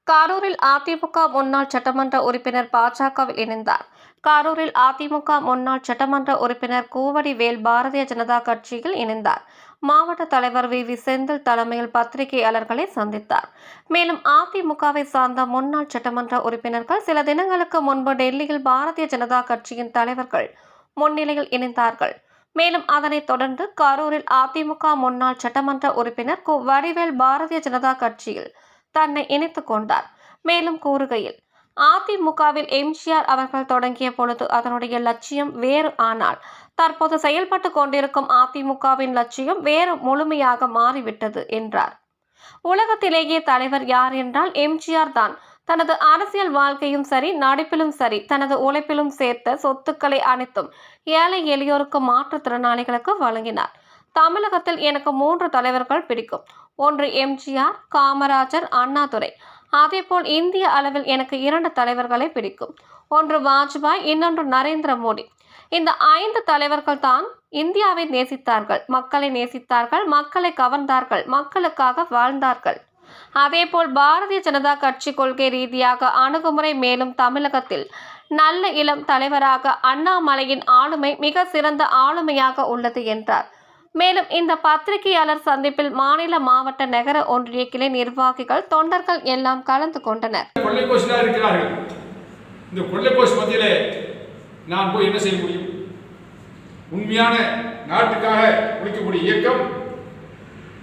கரூரில் அதிமுக முன்னாள் சட்டமன்ற உறுப்பினர் பாஜகவில் இணைந்தார். கரூரில் அதிமுக முன்னாள் சட்டமன்ற உறுப்பினர் கூவடிவேல் பாரதிய ஜனதா கட்சியில் இணைந்தார். மாவட்ட தலைவர் வி. செந்தில் தலைமையில் பத்திரிகையாளர்களை சந்தித்தார். மேலும் அதிமுகவை சார்ந்த முன்னாள் சட்டமன்ற உறுப்பினர்கள் சில தினங்களுக்கு முன்பு டெல்லியில் பாரதிய ஜனதா கட்சியின் தலைவர்கள் முன்னிலையில் இணைந்தார்கள். மேலும் அதனைத் தொடர்ந்து கரூரில் அதிமுக முன்னாள் சட்டமன்ற உறுப்பினர் வடிவேல் பாரதிய ஜனதா கட்சியில் தன்னை இணைத்துக் கொண்டார். மேலும் கூறுகையில், அதிமுகவில் எம்ஜிஆர் அவர்கள் தொடங்கிய பொழுது அதனுடைய லட்சியம் வேறு, ஆனால் தற்போது செயல்பட்டு கொண்டிருக்கும் அதிமுகவின் லட்சியம் வேறு, முழுமையாக மாறிவிட்டது என்றார். உலகத்திலேயே தலைவர் யார் என்றால் எம்ஜிஆர் தான். தனது அரசியல் வாழ்க்கையும் சரி, நடிப்பிலும் சரி, தனது உழைப்பிலும் சேர்த்த சொத்துக்களை அனைத்தும் ஏழை எளியோருக்கு, மாற்றுத்திறனாளிகளுக்கு வழங்கினார். தமிழகத்தில் எனக்கு 3 தலைவர்கள் பிடிக்கும். ஒன்று எம்ஜிஆர், காமராஜர், அண்ணாதுரை. அதேபோல் இந்திய அளவில் எனக்கு 2 தலைவர்களை பிடிக்கும். ஒன்று வாஜ்பாய், இன்னொன்று நரேந்திர மோடி. இந்த 5 தலைவர்கள் தான் இந்தியாவை நேசித்தார்கள், மக்களை நேசித்தார்கள், மக்களை கவர்ந்தார்கள், மக்களுக்காக வாழ்ந்தார்கள். அதேபோல் பாரதிய ஜனதா கட்சி கொள்கை ரீதியாக அணுகுமுறை, மேலும் தமிழகத்தில் நல்ல இளம் தலைவராக அண்ணாமலையின் ஆளுமை மிக சிறந்த ஆளுமையாக உள்ளது என்றார். மேலும் இந்த பத்திரிகையாளர் சந்திப்பில் மாநில, மாவட்ட, நகர, ஒன்றிய கிளை நிர்வாகிகள், தொண்டர்கள் எல்லாம் கலந்து கொண்டனர். இந்த கொள்ளைக்கோஷ் மத்தியிலே நான் போய் என்ன செய்ய முடியும்? உண்மையான நாட்டுக்காக உழைக்கக்கூடிய இயக்கம்,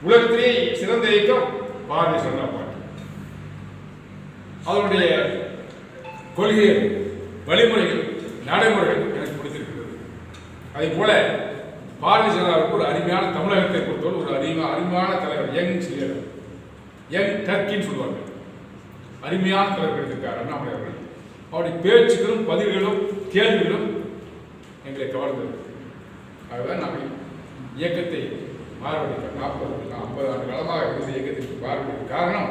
உலகத்திலேயே சிறந்த இயக்கம் பாரதிய ஜனதா பார்ட்டி. அதனுடைய கொள்கைகள், வழிமுறைகள், நடைமுறைகள் எனக்கு பிடித்திருக்கிறது. அதே போல பாரதிய ஜனதாவுக்கு ஒரு அருமையான, தமிழகத்தை பொறுத்தவரை ஒரு அருமையான தலைவர், யங் டர்க்கின்னு சொல்லுவாங்க. அருமையான தலைவர் கிடைத்திருக்கார் அண்ணாமலை அவர்கள். அவருடைய பேச்சுகளும், பதில்களும், கேள்விகளும் எங்களை கவர்ந்தது. அதுதான் நாங்கள் இயக்கத்தை மாறுபடுத்த 40, 50 ஆண்டு காலமாக இருந்த இயக்கத்திற்கு மாறுபடுத்த காரணம்